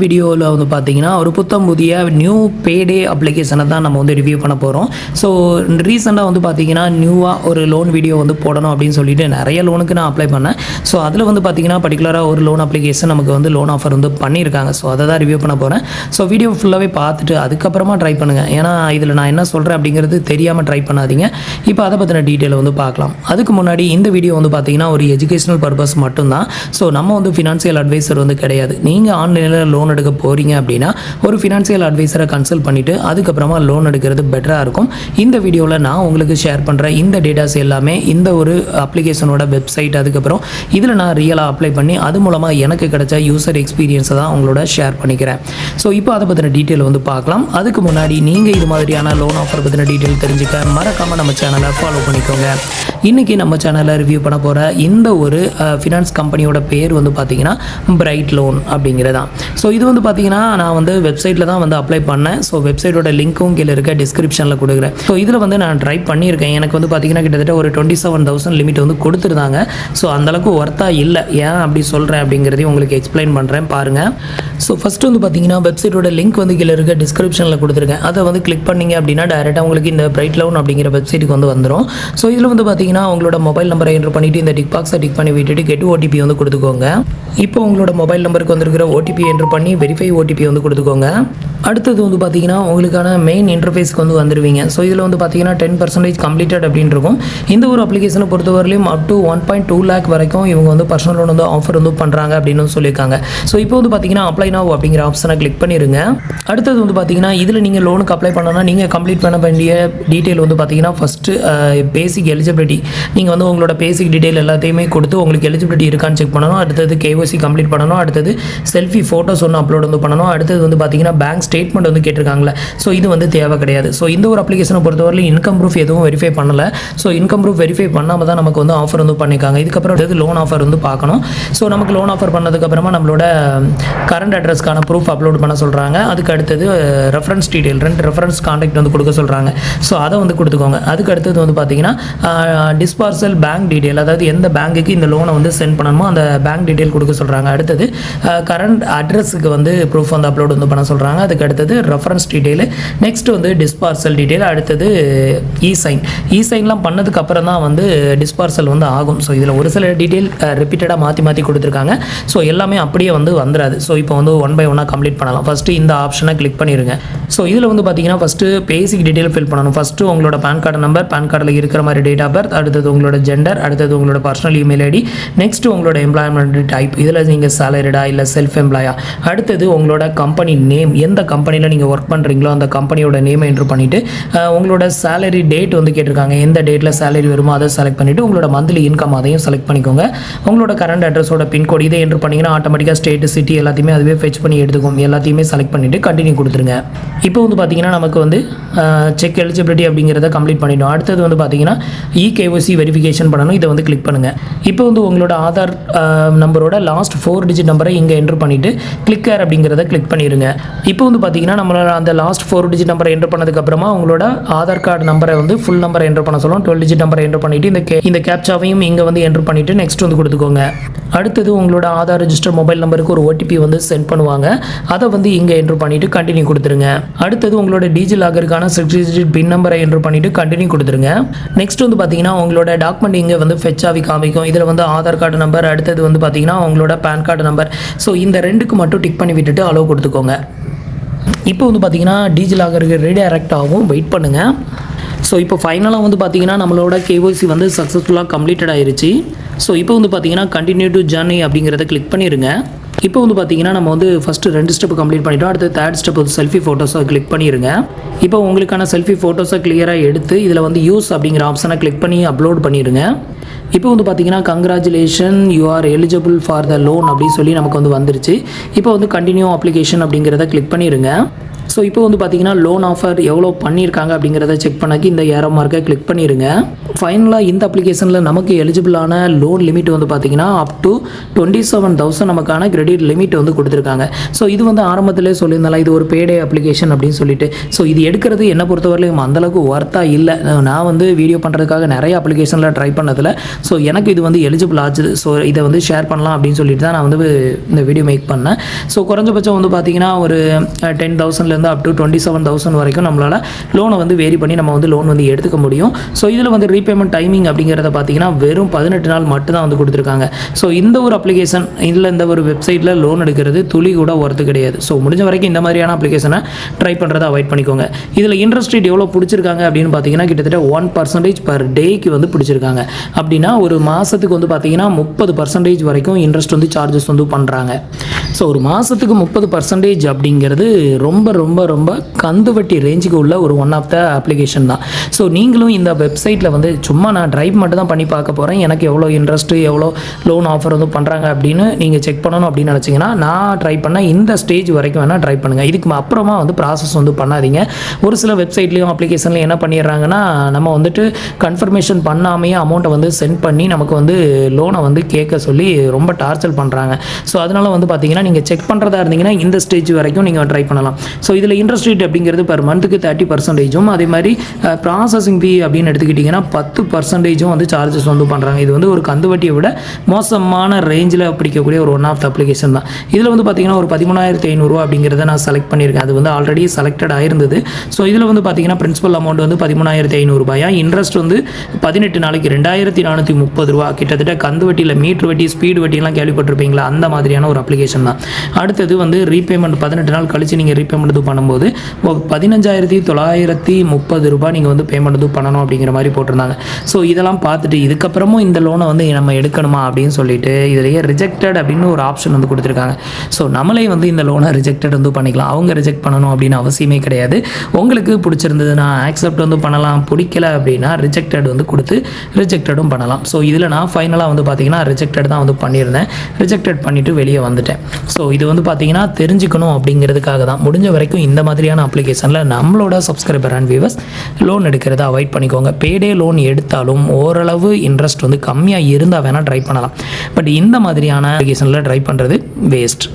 வீடியோவில் வந்து பார்த்தீங்கன்னா ஒரு புத்தம் புதிய நியூ பேடே அப்ளிகேஷனை தான் நம்ம வந்து ரிவ்யூ பண்ண போகிறோம். ஸோ ரீசெண்டாக வந்து பார்த்தீங்கன்னா நியூவாக ஒரு லோன் வீடியோ வந்து போடணும் அப்படின்னு சொல்லிட்டு நிறைய லோனுக்கு நான் அப்ளை பண்ணேன். ஸோ அதில் வந்து பார்த்தீங்கன்னா பர்டிகுலராக ஒரு லோன் அப்ளிகேஷன் நமக்கு வந்து லோன் ஆஃபர் வந்து பண்ணியிருக்காங்க. ஸோ அதை தான் ரிவ்யூ பண்ண போகிறேன். ஸோ வீடியோ ஃபுல்லாகவே பார்த்துட்டு அதுக்கப்புறமா ட்ரை பண்ணுங்கள். ஏன்னா இதில் நான் என்ன சொல்கிறேன் அப்படிங்கிறது தெரியாமல் ட்ரை பண்ணாதீங்க. இப்போ அதை பற்றின டீட்டெயில் வந்து பார்க்கலாம். அதுக்கு முன்னாடி இந்த வீடியோ வந்து பார்த்தீங்கன்னா ஒரு எஜுகேஷனல் பர்பஸ் மட்டும்தான். ஸோ நம்ம வந்து ஃபினான்ஷியல் அட்வைசர் வந்து கிடையாது. நீங்கள் ஆன்லைனில் லோன் எடுக்க போகிறீங்க அப்படின்னா ஒரு ஃபினான்ஷியல் அட்வைசரை கன்சல்ட் பண்ணிவிட்டு அதுக்கப்புறமா லோன் எடுக்கிறது பெட்டராக இருக்கும். இந்த வீடியோவில் நான் உங்களுக்கு ஷேர் பண்ணுற இந்த டேட்டாஸ் எல்லாமே இந்த ஒரு அப்ளிகேஷனோட வெப்சைட், அதுக்கப்புறம் இதில் நான் ரியலாக அப்ளை பண்ணி அது மூலமாக எனக்கு கிடைச்ச யூசர் எக்ஸ்பீரியன்ஸை தான் உங்களோட ஷேர் பண்ணிக்கிறேன். ஸோ இப்போ அதை பற்றின டீட்டெயில் வந்து பார்க்கலாம். அதுக்கு முன்னாடி நீங்கள் இது மாதிரியான லோன் ஆஃபர் பற்றின டீட்டெயில் தெரிஞ்சுக்க மறக்காமல் நம்ம சேனலை ஃபாலோ பண்ணிக்கோங்க. இன்றைக்கி நம்ம சேனலில் ரிவ்யூ பண்ண போகிற இந்த ஒரு ஃபினான்ஸ் கம்பெனியோட பேர் வந்து பார்த்திங்கன்னா பிரைட் லோன் அப்படிங்கிறதான். ஸோ இது வந்து பார்த்தீங்கன்னா நான் வந்து வெப்சைட்டில் தான் வந்து அப்ளை பண்ணேன். ஸோ வெப்சைட்டோட லிங்க்கும் கீழே இருக்க டிஸ்கிரிப்ஷனில் கொடுக்குறேன். ஸோ இதில் வந்து நான் ட்ரை பண்ணியிருக்கேன். எனக்கு வந்து பார்த்தீங்கன்னா கிட்டத்தட்ட ஒரு 27,000 லிமிட் வந்து கொடுத்துருந்தாங்க. ஸோ அந்தளவுக்கு ஒர்த்தாக இல்லை. ஏன் அப்படி சொல்கிறேன் அப்படிங்கிறதையும் உங்களுக்கு எக்ஸ்பிளைன் பண்ணுறேன் பாருங்கள். ஸோ ஃபஸ்ட்டு வந்து பார்த்தீங்கன்னா வெப்சைட்டோட லிங்க் வந்து கீழே இருக்க டிஸ்கிரிப்ஷனில் கொடுத்துருக்கேன். அதை வந்து கிளிக் பண்ணிங்க அப்படின்னா டேரெக்டாக உங்களுக்கு இந்த பிரைட் லோன் அப்படிங்கிற வெப்சைட்டுக்கு வந்து வந்துடும். ஸோ இதில் வந்து பார்த்தீங்கன்னா உங்களோட மொபைல் நம்பரை என்ட்ரு பண்ணிவிட்டு இந்த டிக் பாக்ஸை டிக் பண்ணி விட்டுட்டு கெட் ஓடிபி வந்து கொடுத்துக்கோங்க. இப்போ உங்களோட மொபைல் நம்பருக்கு வந்துருக்கிற ஓடிபி என்ட்ரு பண்ணி வெரிஃபை ஓடிபி வந்து கொடுத்துக்கோங்க. அடுத்தது வந்து பார்த்தீங்கன்னா உங்களுக்கான மெயின் இன்டர்ஃபேஸ்க்கு வந்து வந்துடுவீங்க. ஸோ இதில் வந்து பார்த்தீங்கன்னா 10% கம்ப்ளீட்டட் அப்படின்னு இருக்கும். இந்த ஒரு அப்ளிகேஷனை பொறுத்தவரையிலும் அப் டு 1.2 lakh வரைக்கும் இவங்க வந்து பர்சனல் லோன் வந்து ஆஃபர் வந்து பண்ணுறாங்க அப்படின்னு சொல்லியிருக்காங்க. ஸோ இப்போ வந்து பார்த்தீங்கன்னா அப்ளை நவ் அப்படிங்கிற ஆப்ஷனை கிளிக் பண்ணிடுங்க. அடுத்தது வந்து பார்த்தீங்கன்னா இதில் நீங்கள் லோனுக்கு அப்ளை பண்ணணும்னா நீங்கள் கம்ப்ளீட் பண்ண வேண்டிய டீட்டெயில் வந்து பார்த்தீங்கன்னா ஃபஸ்ட்டு பேசிக் எலிஜிபிலிட்டி. நீங்கள் வந்து உங்களோட பேசிக் டீட்டெயில் எல்லாத்தையுமே கொடுத்து உங்களுக்கு எலிஜிபிலிட்டி இருக்கான்னு செக் பண்ணணும். அடுத்தது கேஒய்சி கம்ப்ளீட் பண்ணணும். அடுத்தது செல்ஃபி ஃபோட்டோஸ் ஒன்று அப்லோட் வந்து பண்ணணும். அடுத்தது வந்து பார்த்தீங்கன்னா பேங்க் ஸ்டேட்மெண்ட் வந்து கேட்டிருக்காங்களே. ஸோ இது வந்து தேவை கிடையாது. ஸோ இந்த ஒரு அப்ளிகேஷனை பொறுத்தவரையிலும் இன்கம் ப்ரூஃப் எதுவும் வெரிஃபை பண்ணலை. ஸோ இன்கம் ப்ரூஃப் வெரிஃபை பண்ணாமல் தான் நமக்கு வந்து ஆஃபர் வந்து பண்ணியிருக்காங்க. இதுக்கப்புறம் அடுத்து லோன் ஆஃபர் வந்து பார்க்கணும். ஸோ நமக்கு லோன் ஆஃபர் பண்ணதுக்கப்புறமா நம்மளோட கரண்ட் அட்ரஸ்க்கான ப்ரூஃப் அப்லோட் பண்ண சொல்கிறாங்க. அதுக்கு அடுத்தது ரெஃபரன்ஸ் டீட்டெயில் 2 ரெஃபரன்ஸ் கான்டாக்ட் வந்து கொடுக்க சொல்கிறாங்க. ஸோ அதை வந்து கொடுத்துக்கோங்க. அதுக்கு அடுத்தது வந்து பார்த்தீங்கன்னா டிஸ்பார்சல் பேங்க் டீட்டெயில், அதாவது எந்த பேங்க்குக்கு இந்த லோனை வந்து சென்ட் பண்ணணுமோ அந்த பேங்க் டீட்டெயில் கொடுக்க சொல்கிறாங்க. அடுத்தது கரண்ட் அட்ரஸுக்கு வந்து ப்ரூஃப் வந்து அப்லோட் வந்து பண்ண சொல்கிறாங்க. அதுக்கு அடுத்தது ரெஃபரன்ஸ் டீட்டெயில், நெக்ஸ்ட் வந்து டிஸ்பார்சல் டீட்டெயில், அடுத்தது இ-சைன்லாம் பண்ணதுக்கு அப்புறம் தான் வந்து டிஸ்பார்சல் வந்து ஆகும். ஸோ இதில் ஒரு சில டீட்டெயில் ரிப்பீட்டடாக மாற்றி கொடுத்துருக்காங்க. ஸோ எல்லாமே அப்படியே வந்து வந்துடாது. ஸோ இப்போ வந்து 1 by 1 கம்ப்ளீட் பண்ணலாம். ஃபஸ்ட்டு இந்த ஆப்ஷனை கிளிக் பண்ணிடுங்க. ஸோ இதில் வந்து பார்த்தீங்கன்னா ஃபஸ்ட்டு பேசிக் டீட்டெயில் ஃபில் பண்ணணும். ஃபஸ்ட்டு உங்களோட பேன் கார்டு நம்பர், பேன் கார்டில் இருக்கிற மாதிரி டேட் ஆஃப் பர்த், அடுத்தது உங்களோட ஜெண்டர், அடுத்தது உங்களோட பர்சனல் இமெயில் ஐடி, நெக்ஸ்ட் உங்களோட எம்ப்ளாய்மெண்ட் டைப், இதில் நீங்கள் சேலரிடா இல்லை செல்ஃப் எம்ப்ளாயா, அடுத்தது உங்களோட கம்பெனி நேம், எந்த கம்பெனியில் நீங்கள் ஒர்க் பண்ணுறீங்களோ அந்த கம்பெனியோட நேமை என்ட்ரு பண்ணிவிட்டு உங்களோட சேலரி டேட் வந்து கேட்டிருக்காங்க. எந்த டேட்டில் சேலரி வருமோ அதை செலக்ட் பண்ணிவிட்டு உங்களோட மந்த்லி இன்கம் அதையும் செலக்ட் பண்ணிக்கோங்க. உங்களோட கரண்ட் அட்ரஸோட பின்கோடு இதை என்ட்ரு பண்ணிங்கன்னா ஆட்டோமேட்டிக்காக ஸ்டேட், சிட்டி எல்லாத்தையுமே அதுவே ஃபெச் பண்ணி எடுத்துக்கும். எல்லாத்தையுமே செலக்ட் பண்ணிவிட்டு கண்டினியூ கொடுத்துருங்க. இப்போ வந்து பார்த்தீங்கன்னா நமக்கு வந்து செக் எலிஜிபிலிட்டி அப்படிங்கிறத கம்ப்ளீட் பண்ணிட்டோம். அடுத்தது வந்து பார்த்தீங்கன்னா இ-கேஒய்சி வெரிஃபிகேஷன் பண்ணணும். இதை வந்து கிளிக் பண்ணுங்கள். இப்போ வந்து உங்களோட ஆதார் நம்பரோட லாஸ்ட் 4 digit நம்பரை இங்கே என்ட்ரு பண்ணிவிட்டு கிளிக் கேர் அப்படிங்கிறத கிளிக் பண்ணிடுங்க. இப்போ வந்து பார்த்தீங்கன்னா நம்மளோட அந்த லாஸ்ட் 4 digit நம்பரை என்ட்ரு பண்ணதுக்கப்புறமா உங்களோட ஆதார் கார்டு நம்பரை வந்து ஃபுல் நம்பரை என்ட்ரு பண்ண சொல்லும். 12 digit நம்பரை என்ட்ரு பண்ணிவிட்டு இந்த கேப்சாவையும் இங்கே வந்து என்ட்ரு பண்ணிவிட்டு நெக்ஸ்ட் வந்து கொடுத்துக்கோங்க. அடுத்தது உங்களோட ஆதார் ரெஜிஸ்டர் மொபைல் நம்பருக்கு ஒரு ஓடிபி வந்து சென்ட் பண்ணுவாங்க. அதை வந்து இங்கே என்ட்ரு பண்ணிவிட்டு கண்டினியூ கொடுத்துருங்க. அடுத்தது உங்களோட டிஜி லாகருக்கான 6 digit பின் நம்பரை என்ட்ரு பண்ணிவிட்டு கண்டினியூ கொடுத்துருங்க. நெக்ஸ்ட் வந்து பார்த்தீங்கன்னா உங்களோட டாக்குமெண்ட் இங்கே வந்து ஃபெச் ஆகி காமிக்கும். இதில் வந்து ஆதார் கார்டு நம்பர், அடுத்தது வந்து பார்த்தீங்கன்னா உங்களோட பேன் கார்டு நம்பர். ஸோ இந்த 2க்கு மட்டும் டிக் பண்ணி விட்டுட்டு அலோவ் கொடுத்துக்கோங்க. இப்போ வந்து பார்த்தீங்கன்னா டிஜி லாகருக்கு ரீடைரக்ட் ஆகும். வெயிட் பண்ணுங்கள். ஸோ இப்போ ஃபைனலாக வந்து பார்த்தீங்கன்னா நம்மளோட கேஒய்சி வந்து சக்ஸஸ்ஃபுல்லாக கம்ப்ளீட்டட் ஆயிருச்சு. ஸோ இப்போ வந்து பார்த்தீங்கன்னா கண்டினியூ டு ஜர்னி அப்படிங்கிறத கிளிக் பண்ணிடுங்க. இப்போ வந்து பார்த்தீங்கன்னா நம்ம வந்து ஃபஸ்ட்டு 2 ஸ்டெப் கம்ப்ளீட் பண்ணிட்டோம். அடுத்து 3rd ஸ்டெப் வந்து செல்ஃபி ஃபோட்டோஸை கிளிக் பண்ணிடுங்க. இப்போ உங்களுக்கான செல்ஃபி ஃபோட்டோஸை கிளியராக எடுத்து இதில் வந்து யூஸ் அப்படிங்கிற ஆப்ஷனை கிளிக் பண்ணி அப்லோட் பண்ணிடுங்க. இப்போ வந்து பார்த்தீங்கன்னா congratulation you are eligible for the loan அப்படின்னு சொல்லி நமக்கு வந்து வந்துருச்சு. இப்போ வந்து கண்டினியூ அப்ளிகேஷன் அப்படிங்கிறத கிளிக் பண்ணிடுங்க. ஸோ இப்போ வந்து பார்த்தீங்கன்னா லோன் ஆஃபர் எவ்வளோ பண்ணியிருக்காங்க அப்படிங்கிறத செக் பண்ணாக்கி இந்த ஏரோ மார்க்கை கிளிக் பண்ணிடுங்க. ஃபைனலாக இந்த அப்ளிகேஷனில் நமக்கு எலிஜிபிளான லோன் லிமிட் வந்து பார்த்தீங்கன்னா அப் டு 27,000 நமக்கான கிரெடிட் லிமிட் வந்து கொடுத்துருக்காங்க. ஸோ இது வந்து ஆரம்பத்திலே சொல்லியிருந்தாலும் இது ஒரு பேடே அப்ளிகேஷன் அப்படின்னு சொல்லிட்டு, ஸோ இது எடுக்கிறது என்னை பொறுத்தவரையிலும் அந்தளவுக்கு ஒர்த்தாக இல்லை. நான் வந்து வீடியோ பண்ணுறதுக்காக நிறைய அப்ளிகேஷனில் ட்ரை பண்ணதில் ஸோ எனக்கு இது வந்து எலிஜிபிள் ஆச்சு. ஸோ இதை வந்து ஷேர் பண்ணலாம் அப்படின்னு சொல்லிட்டு தான் நான் வந்து இந்த வீடியோ மேக் பண்ணேன். ஸோ குறைஞ்சபட்சம் வந்து பார்த்தீங்கன்னா ஒரு 10,000லேருந்து அப் டு 27,000 வரைக்கும் நம்மளால் லோனை வந்து வேரி பண்ணி நம்ம வந்து லோன் வந்து எடுத்துக்க முடியும். ஸோ இதில் வந்து ரீபேமெண்ட் டைமிங் அப்படிங்கிறத பார்த்தீங்கன்னா வெறும் 18 நாள் மட்டும் தான் வந்து கொடுத்துருக்காங்க. ஸோ இந்த ஒரு அப்ளிகேஷன் இதில் இந்த ஒரு வெப்சைட்டில் லோன் எடுக்கிறது துளி கூட ஒர்த்து கிடையாது. ஸோ முடிஞ்ச வரைக்கும் இந்த மாதிரியான அப்ளிகேஷனை ட்ரை பண்ணுறதை அவாய்ட் பண்ணிக்கோங்க. இதில் இன்ட்ரெஸ்ட் ரேட் எவ்வளோ பிடிச்சிருக்காங்க அப்படின்னு பார்த்தீங்கன்னா கிட்டத்தட்ட 1% பர் டேக்கு வந்து பிடிச்சிருக்காங்க. அப்படின்னா ஒரு மாதத்துக்கு வந்து பார்த்தீங்கன்னா 30% வரைக்கும் இன்ட்ரெஸ்ட் வந்து சார்ஜஸ் வந்து பண்ணுறாங்க. ஸோ ஒரு மாதத்துக்கு 30% அப்படிங்கிறது ரொம்ப ரொம்ப ரொம்ப கந்து வட்டி ரேஞ்சுக்கு உள்ள ஒரு ஒன் ஆஃப் த அப்ளிகேஷன் தான். ஸோ நீங்களும் இந்த வெப்சைட்டில் வந்து சும்மா நான் ட்ரைவ் மட்டும் தான் பண்ணி பார்க்க போகிறேன், எனக்கு எவ்வளோ இன்ட்ரெஸ்ட்டு எவ்வளோ லோன் ஆஃபர் வந்து பண்ணுறாங்க அப்படின்னு நீங்கள் செக் பண்ணணும் அப்படின்னு நினச்சிங்கன்னா நான் ட்ரை பண்ண இந்த ஸ்டேஜ் வரைக்கும் வேணால் ட்ரை பண்ணுங்கள். இதுக்கு அப்புறமா வந்து ப்ராசஸ் வந்து பண்ணாதீங்க. ஒரு சில வெப்சைட்லேயும் அப்ளிகேஷன்லையும் என்ன பண்ணிடுறாங்கன்னா நம்ம வந்துட்டு கன்ஃபர்மேஷன் பண்ணாமையே அமௌண்ட்டை வந்து சென்ட் பண்ணி நமக்கு வந்து லோனை வந்து கேட்க சொல்லி ரொம்ப டார்ச்சர் பண்ணுறாங்க. ஸோ அதனால் வந்து பார்த்தீங்கன்னா நீங்கள் செக் பண்ணுறதா இருந்தீங்கன்னா இந்த ஸ்டேஜ் வரைக்கும் நீங்கள் ட்ரை பண்ணலாம். ஸோ இதில் இன்ட்ரெஸ்ட் ரேட் அப்படிங்கிறது பர் மந்த்துக்கு 30%, அதே மாதிரி ப்ராசஸிங் ஃபீ அப்படின்னு எடுத்துக்கிட்டிங்கன்னா 10% வந்து சார்ஜஸ் வந்து பண்ணுறாங்க. இது வந்து ஒரு கந்து வட்டியை விட மோசமான ரேஞ்சில் பிடிக்கக்கூடிய ஒரு ஒன் ஆஃப் த அப்ளிகேஷன் தான். இதில் வந்து பார்த்தீங்கன்னா ஒரு 13,500 அப்படிங்கிறத நான் செலக்ட் பண்ணியிருக்கேன். அது வந்து ஆல்ரெடி செலக்டட் ஆயிருந்தது. ஸோ இதில் வந்து பார்த்தீங்கன்னா பிரின்சிபல் அமௌண்ட் வந்து 13,500 இன்ட்ரெஸ்ட் வந்து 18 நாளைக்கு 2,430 கிட்டத்தட்ட கந்து வட்டியில் மீட்ரு வட்டி ஸ்பீடு வட்டிலாம் கேள்விப்பட்டிருப்பீங்களா, அந்த மாதிரியான ஒரு அப்ளிகேஷன் தான். அடுத்தது வந்து ரீபேமெண்ட் 18 நாள் கழிச்சு நீங்கள் ரீபேமெண்ட் இது பண்ணும்போது 15,930 நீங்கள் வந்து பேமெண்ட் இது பண்ணணும் அப்படிங்கிற மாதிரி போட்டிருந்தாங்க. ஸோ இதெல்லாம் பார்த்துட்டு இதுக்கப்புறமும் இந்த லோனை வந்து நம்ம எடுக்கணுமா அப்படின்னு சொல்லிட்டு இதிலேயே ரிஜெக்டட் அப்படின்னு ஒரு ஆப்ஷன் வந்து கொடுத்துருக்காங்க. ஸோ நம்மளே வந்து இந்த லோனை ரிஜெக்டட் வந்து பண்ணிக்கலாம். அவங்க ரிஜெக்ட் பண்ணணும் அப்படின்னு அவசியமே கிடையாது. உங்களுக்கு பிடிச்சிருந்ததுன்னா ஆக்செப்ட் வந்து பண்ணலாம், பிடிக்கல அப்படின்னா ரிஜெக்டட் வந்து கொடுத்து ரிஜெக்டடும் பண்ணலாம். ஸோ இதில் நான் ஃபைனலாக வந்து பார்த்தீங்கன்னா ரிஜெக்டட் தான் வந்து பண்ணியிருந்தேன். ரிஜெக்டட் பண்ணிவிட்டு வெளியே வந்துட்டேன். ஸோ இது வந்து பார்த்தீங்கன்னா தெரிஞ்சுக்கணும் அப்படிங்கிறதுக்காக தான். முடிஞ்ச வரைக்கும் இந்த மாதிரியான அப்ளிகேஷனில் நம்மளோட சப்ஸ்கிரைபர் அண்ட் வியூவர்ஸ் லோன் எடுக்கிறத அவாய்ட் பண்ணிக்கோங்க. பேடே லோன் எடுத்தாலும் ஓரளவு இன்ட்ரெஸ்ட் வந்து கம்மியாக இருந்தால் வேணால் ட்ரை பண்ணலாம். பட் இந்த மாதிரியான அப்ளிகேஷனில் ட்ரை பண்ணுறது வேஸ்ட்.